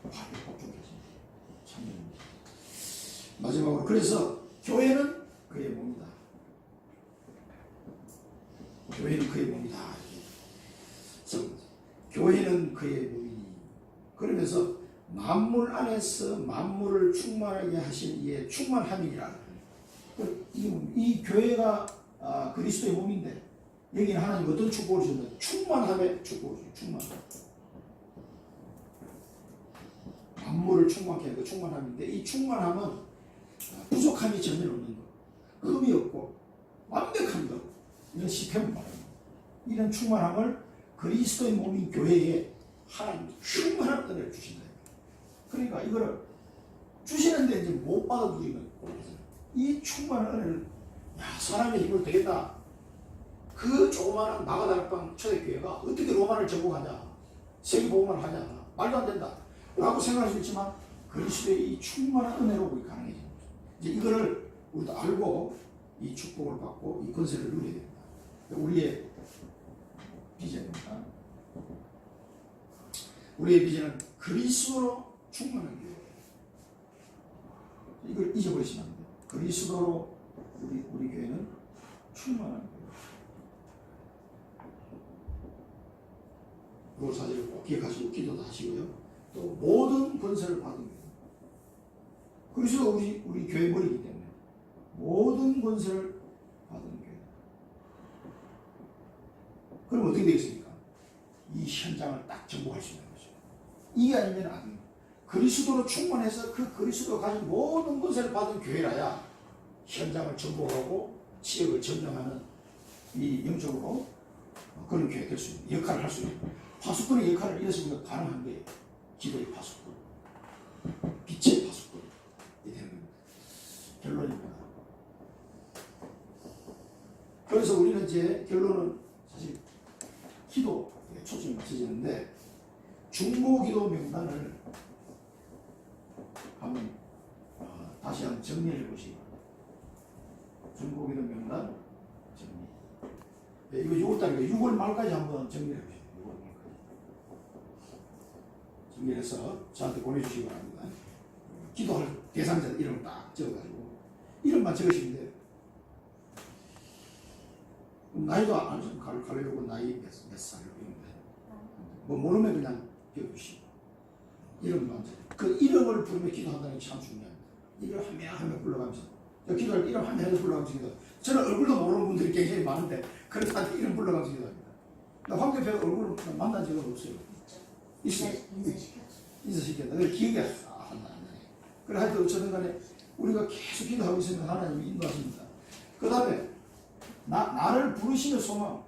발에 복종해 하십니다. 창조주입니다. 마지막으로, 그래서 교회는 그의 몸이다. 교회는 그의 몸이다. 교회는 그의 몸이니, 그러면서 만물 안에서 만물을 충만하게 하신 이의 충만함이라. 이 교회가 그리스도의 몸인데, 여기는 하나님 어떤 축복을 주셨나? 충만함의 축복을 주셨어요. 충만함. 만물을 충만케 하는 그 충만함인데, 이 충만함은 부족함이 전혀 없는 것, 흠이 없고 완벽한 것, 이런 시편을 말합니다. 이런 충만함을 그리스도의 몸인 교회에 하나님 충만한 은혜를 주신다. 그러니까 이거를 주시는데 이제 못 받아들이면 이 충만한 은혜를, 야, 사람의 힘으로 되겠다, 그 조그마한 마가다락방 초대교회가 어떻게 로마를 정복하냐, 세계복음을 하냐, 말도 안 된다 라고 생각할 수 있지만 그리스도의 이 충만한 은혜로 우리 가능해진 거죠. 이제 이거를 우리도 알고 이 축복을 받고 이 권세를 누려야 됩니다. 우리의 비전입니다. 우리의 비전은 그리스도로 충만한 교회. 이걸 잊어버리시면 안 돼요. 그리스도로 우리 교회는 충만한 교회. 그 사실을 꼭 기억하시고 기도도 하시고요. 또 모든 권세를 받은 교회. 그리스도가 우리 교회 머리이기 때문에 모든 권세를 받은 교회. 그럼 어떻게 되겠습니까? 이 현장을 딱 정복할 수 있는 거죠. 이게 아니면 안 돼요. 그리스도로 충만해서 그 그리스도가 가진 모든 권세를 받은 교회라야 현장을 정복하고 지역을 점령하는 이 영적으로 그런 교회가 될 수 있는 역할을 할 수 있는 파수꾼의 역할을 이어서 가능한 게 기도의 파수꾼, 빛의 파수꾼이 되는 겁니다. 결론입니다. 그래서 우리는 이제 결론은 사실 기도에 초점이 맞춰지는데 중보기도 명단을 한번 다시 한번 정리해 보시기 바랍니다. 중보기도 명단 정리. 네, 이거 6월달이고 6월 말까지 한번 정리해 보시죠. 6월 말까지. 정리해서 저한테 보내주시기 바랍니다. 기도할 대상자 이름을 딱 적어가지고 이름만 적으시면 돼요. 나이도 안 가려고 나이 몇 살로 뭐 모르면 그냥 적으시고 이름만 적어. 그 이름을 부르며 기도한다는 게 참 중요합니다. 이름 하면 불러가면서 기도할 때 이름 하면 불러가면서 기도. 저는 얼굴도 모르는 분들이 굉장히 많은데 그렇다고 이름 불러가면서 기도합니다. 나 황 대표 얼굴을 만난 적은 없어요. 있어요. 인사시켰다. 그래서 기억이 안 나네. 그래 하여튼 어쩌든 간에 우리가 계속 기도하고 있으면 하나님이 인도하십니다. 그 다음에 나를 부르심의 소망.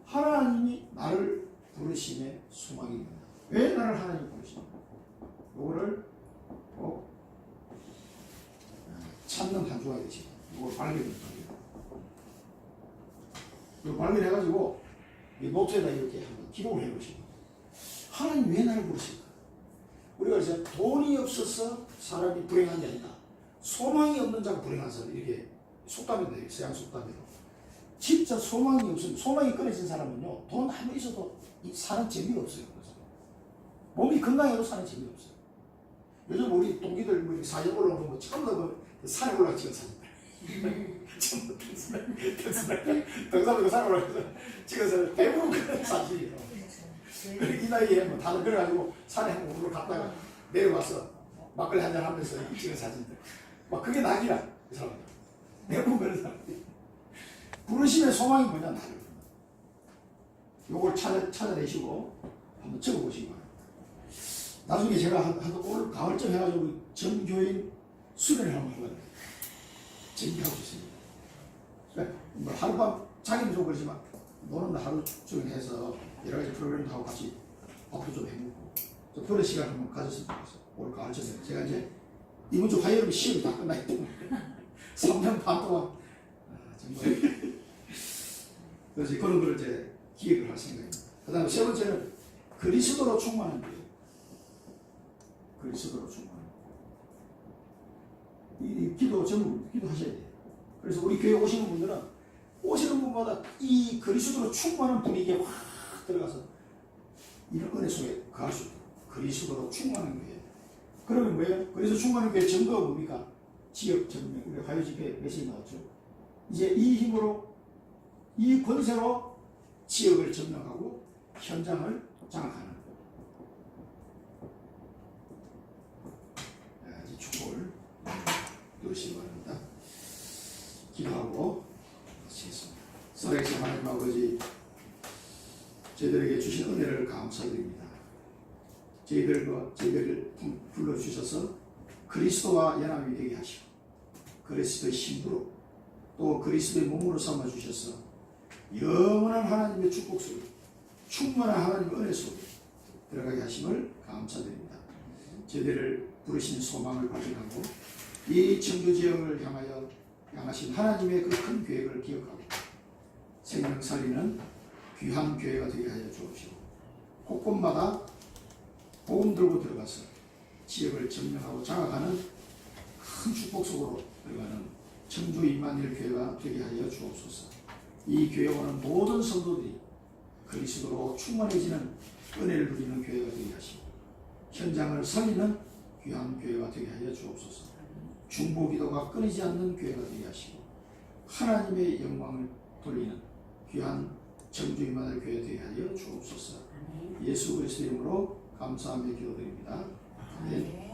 하나님이 나를 부르심의 소망입니다. 왜 나를 하나님이 부르십니까? 이거를 꼭 찾는 한 주가 되지. 이걸 발견합니다. 이거 발견해가지고 이 노트에다 이렇게 한번 기록을 해보시고 하나님 왜 나를 부르실까? 우리가 이제 돈이 없어서 사람이 불행한 게 아니다. 소망이 없는 자가 불행한 사람 이렇게 속담인데 서양 속담이로 진짜 소망이 없으면 소망이 끊어진 사람은요 돈 아무리 있어도 사는 재미가 없어요. 그래서 몸이 건강해도 사는 재미가 없어요. 요즘 우리 동기들 뭐 사진 올라오는 거 처음 다 산에 올라가 찍은 사진들 전부 등산으로 산에 올라가서 찍어서 대부분 그런 사진이에요. 이 나이에 뭐 다들 그래가지고 산에 한번 올라갔다가 내려와서 막걸리 한잔 하면서 찍은 사진들 막 그게 낙이야 이 사람들. 대부분 그런 사람들. 부르심의 소망이 뭐냐 나를. 요걸 찾아내시고 한번 적어보시기 바랍니다. 나중에 제가 올 가을쯤 해가지고 전교인 수련을 한번 해봐요. 재밌게 하고 있습니다. 뭐 하룻밤 자기는 좀 그러지만 노는 하루 종일 해서 여러 가지 프로그램도 하고 같이 밥도 좀 해먹고 좀 그런 시간 한번 가졌으면 좋겠어요. 올 가을쯤에 제가 이제 이번 주 화요일 시험이 다 끝나기 때문에 3년 반 동안 정말 그래서 그런 거를 이제 기획을 할 생각입니다. 그 다음에 세 번째는 그리스도로 충만한 거예요. 그리스도로 충만한 이 기도 전부 기도하셔야 돼요. 그래서 우리 교회 오시는 분들은 오시는 분마다 이 그리스도로 충만한 분위기에 확 들어가서 이런 은혜 속에 가할 수 있도록 그리스도로 충만한 교회. 그러면 뭐예요? 그래서 충만한 교회 증거가 뭡니까? 지역 점령. 우리 화요집회 메시지 나왔죠. 이제 이 힘으로 이 권세로 지역을 점령하고 현장을 장악하는 이 축복을 누리시기 바랍니다. 기도하고 마치겠습니다. 살아계신 하나님 아버지, 저희들에게 주신 은혜를 감사드립니다. 저희들을 불러주셔서 그리스도와 연합이 되게 하시고 그리스도의 신부로 또 그리스도의 몸으로 삼아주셔서 영원한 하나님의 축복 속에 충만한 하나님의 은혜 속에 들어가게 하심을 감사드립니다. 저희들을 부르신 소망을 발견하고 이 청주 지역을 향하여 향하신 하나님의 그 큰 계획을 기억하고 생명 살리는 귀한 교회가 되게 하여 주옵시고 곳곳마다 복음 들고 들어가서 지역을 점령하고 장악하는 큰 축복 속으로 들어가는 청주 임마누엘 교회가 되게 하여 주옵소서. 이 교회 오는 모든 성도들이 그리스도로 충만해지는 은혜를 누리는 교회가 되게 하시고 현장을 살리는 귀한 교회가 되게 하여 주옵소서. 중보 기도가 끊이지 않는 교회가 되게 하시고 하나님의 영광을 돌리는 귀한 청주 임마누엘 교회 되게 하여 주옵소서. 예수 그리스도 이름으로 감사하며 기도드립니다. 아멘.